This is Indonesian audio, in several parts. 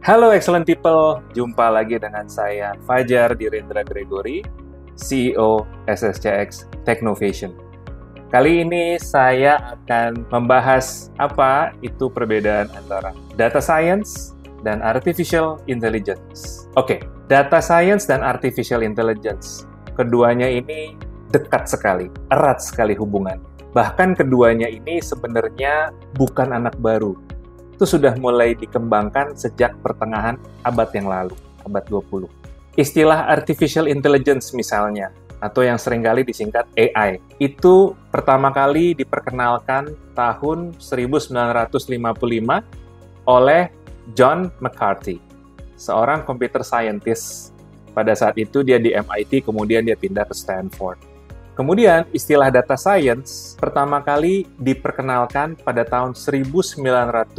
Halo excellent people, jumpa lagi dengan saya Fajar Direndra Gregory, CEO SSCX Technovation. Kali ini saya akan membahas apa itu perbedaan antara data science dan artificial intelligence. Oke, data science dan artificial intelligence, keduanya ini dekat sekali, erat sekali hubungan. Bahkan keduanya ini sebenarnya bukan anak baru. Itu sudah mulai dikembangkan sejak pertengahan abad yang lalu, abad 20. Istilah artificial intelligence misalnya, atau yang seringkali disingkat AI, itu pertama kali diperkenalkan tahun 1955 oleh John McCarthy, seorang computer scientist. Pada saat itu dia di MIT, kemudian dia pindah ke Stanford. Kemudian, istilah data science pertama kali diperkenalkan pada tahun 1996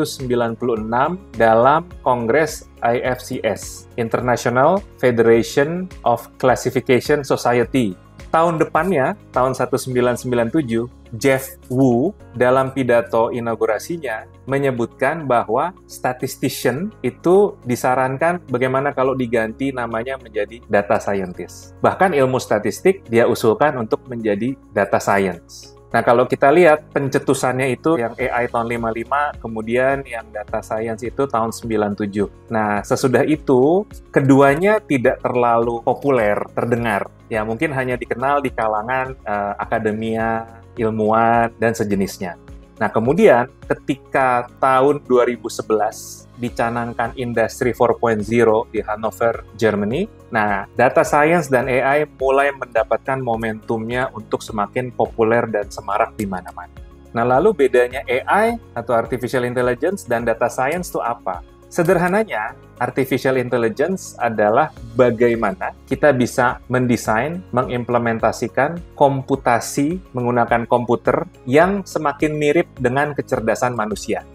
dalam Kongres IFCS, International Federation of Classification Society. Tahun depannya, tahun 1997, Jeff Wu dalam pidato inaugurasinya menyebutkan bahwa statistician itu disarankan bagaimana kalau diganti namanya menjadi data scientist. Bahkan ilmu statistik dia usulkan untuk menjadi data science. Nah, kalau kita lihat pencetusannya itu yang AI tahun 55, kemudian yang data science itu tahun 97. Nah, sesudah itu, keduanya tidak terlalu populer, terdengar. Ya, mungkin hanya dikenal di kalangan akademia, ilmuwan, dan sejenisnya. Nah, kemudian ketika tahun 2011 dicanangkan Industri 4.0 di Hannover, Germany, nah, data science dan AI mulai mendapatkan momentumnya untuk semakin populer dan semarak di mana-mana. Nah, lalu bedanya AI atau Artificial Intelligence dan data science itu apa? Sederhananya, Artificial Intelligence adalah bagaimana kita bisa mendesain, mengimplementasikan komputasi menggunakan komputer yang semakin mirip dengan kecerdasan manusia.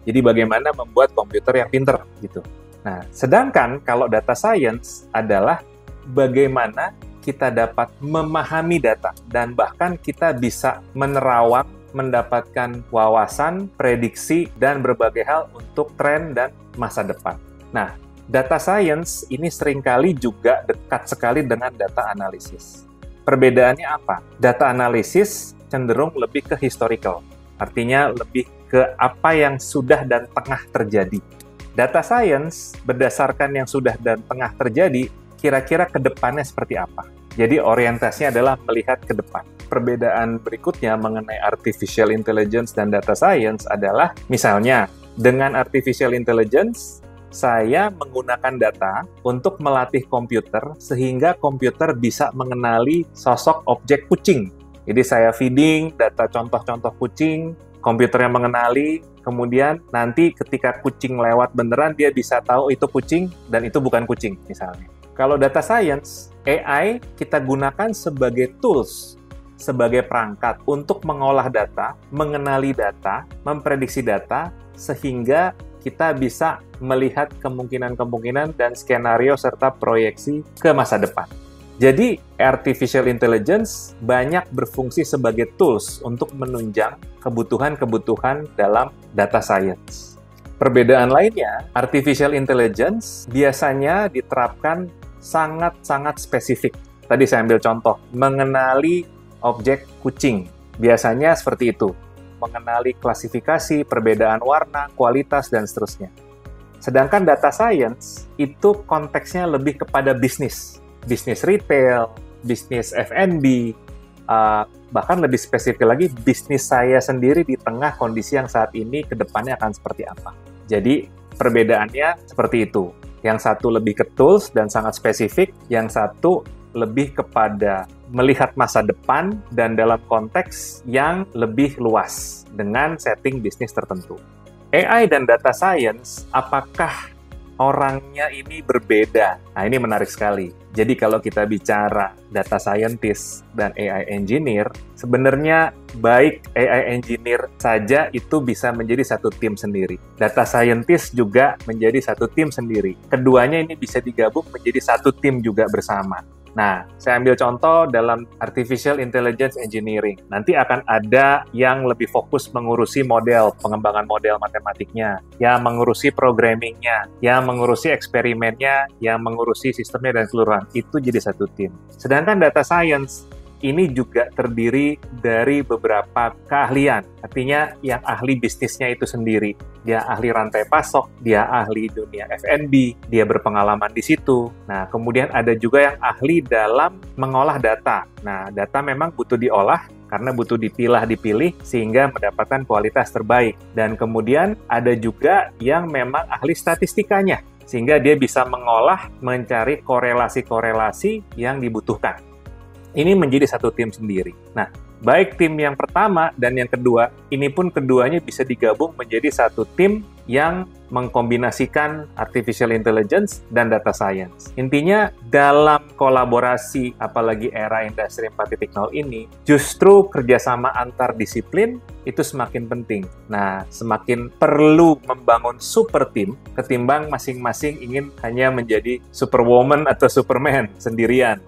Jadi bagaimana membuat komputer yang pinter, gitu. Nah, sedangkan kalau data science adalah bagaimana kita dapat memahami data dan bahkan kita bisa menerawang, mendapatkan wawasan, prediksi, dan berbagai hal untuk tren dan masa depan. Nah, data science ini seringkali juga dekat sekali dengan data analisis. Perbedaannya apa? Data analisis cenderung lebih ke historical, artinya lebih ke apa yang sudah dan tengah terjadi. Data science berdasarkan yang sudah dan tengah terjadi, kira-kira ke depannya seperti apa. Jadi orientasinya adalah melihat ke depan. Perbedaan berikutnya mengenai artificial intelligence dan data science adalah, misalnya, dengan artificial intelligence, saya menggunakan data untuk melatih komputer sehingga komputer bisa mengenali sosok objek kucing. Jadi saya feeding data contoh-contoh kucing, komputernya mengenali, kemudian nanti ketika kucing lewat beneran, dia bisa tahu itu kucing dan itu bukan kucing, misalnya. Kalau data science, AI kita gunakan sebagai tools, sebagai perangkat untuk mengolah data, mengenali data, memprediksi data, sehingga kita bisa melihat kemungkinan-kemungkinan dan skenario serta proyeksi ke masa depan. Jadi, artificial intelligence banyak berfungsi sebagai tools untuk menunjang kebutuhan-kebutuhan dalam data science. Perbedaan lainnya, artificial intelligence biasanya diterapkan sangat-sangat spesifik. Tadi saya ambil contoh, mengenali objek kucing. Biasanya seperti itu. Mengenali klasifikasi, perbedaan warna, kualitas, dan seterusnya. Sedangkan data science itu konteksnya lebih kepada bisnis. Bisnis retail, bisnis F&B, bahkan lebih spesifik lagi, bisnis saya sendiri di tengah kondisi yang saat ini ke depannya akan seperti apa. Jadi, perbedaannya seperti itu. Yang satu lebih ke tools dan sangat spesifik, yang satu lebih kepada melihat masa depan dan dalam konteks yang lebih luas dengan setting bisnis tertentu. AI dan data science, apakah orangnya ini berbeda? Nah, ini menarik sekali. Jadi kalau kita bicara data scientist dan AI engineer, sebenarnya baik AI engineer saja itu bisa menjadi satu tim sendiri. Data scientist juga menjadi satu tim sendiri. Keduanya ini bisa digabung menjadi satu tim juga bersama. Nah, saya ambil contoh dalam Artificial Intelligence Engineering. Nanti akan ada yang lebih fokus mengurusi model, pengembangan model matematiknya, yang mengurusi programmingnya, yang mengurusi eksperimennya, yang mengurusi sistemnya dan keseluruhan. Itu jadi satu tim. Sedangkan data science ini juga terdiri dari beberapa keahlian. Artinya yang ahli bisnisnya itu sendiri. Dia ahli rantai pasok, dia ahli dunia F&B, dia berpengalaman di situ. Nah, kemudian ada juga yang ahli dalam mengolah data. Nah, data memang butuh diolah karena butuh dipilih sehingga mendapatkan kualitas terbaik. Dan kemudian ada juga yang memang ahli statistikanya, sehingga dia bisa mengolah, mencari korelasi-korelasi yang dibutuhkan. Ini menjadi satu tim sendiri. Nah, baik tim yang pertama dan yang kedua, ini pun keduanya bisa digabung menjadi satu tim yang mengkombinasikan artificial intelligence dan data science. Intinya, dalam kolaborasi, apalagi era industri 4.0 ini, justru kerjasama antar disiplin itu semakin penting. Nah, semakin perlu membangun super team ketimbang masing-masing ingin hanya menjadi superwoman atau superman sendirian.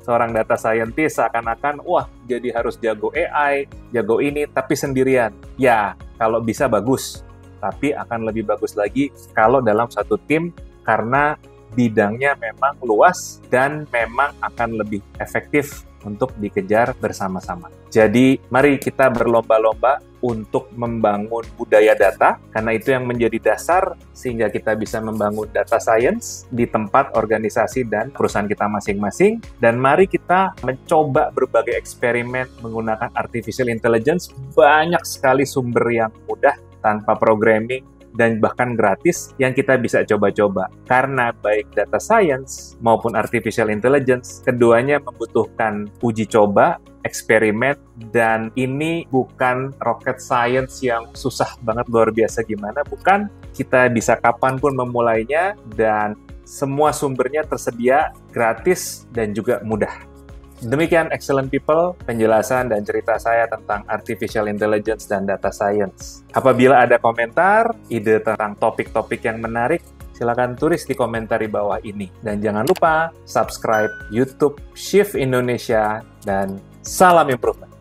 Seorang data scientist seakan-akan, wah, jadi harus jago AI, jago ini, tapi sendirian. Ya, kalau bisa bagus, tapi akan lebih bagus lagi kalau dalam satu tim, karena bidangnya memang luas dan memang akan lebih efektif untuk dikejar bersama-sama. Jadi, mari kita berlomba-lomba untuk membangun budaya data, karena itu yang menjadi dasar sehingga kita bisa membangun data science di tempat organisasi dan perusahaan kita masing-masing. Dan mari kita mencoba berbagai eksperimen menggunakan artificial intelligence, banyak sekali sumber yang mudah, tanpa programming, dan bahkan gratis yang kita bisa coba-coba. Karena baik data science maupun artificial intelligence, keduanya membutuhkan uji coba, eksperimen, dan ini bukan rocket science yang susah banget, luar biasa gimana, bukan. Kita bisa kapanpun memulainya, dan semua sumbernya tersedia, gratis, dan juga mudah. Demikian Excellent People, penjelasan dan cerita saya tentang Artificial Intelligence dan Data Science. Apabila ada komentar, ide tentang topik-topik yang menarik, silakan tulis di komentar di bawah ini. Dan jangan lupa subscribe YouTube Shift Indonesia, dan salam improvement.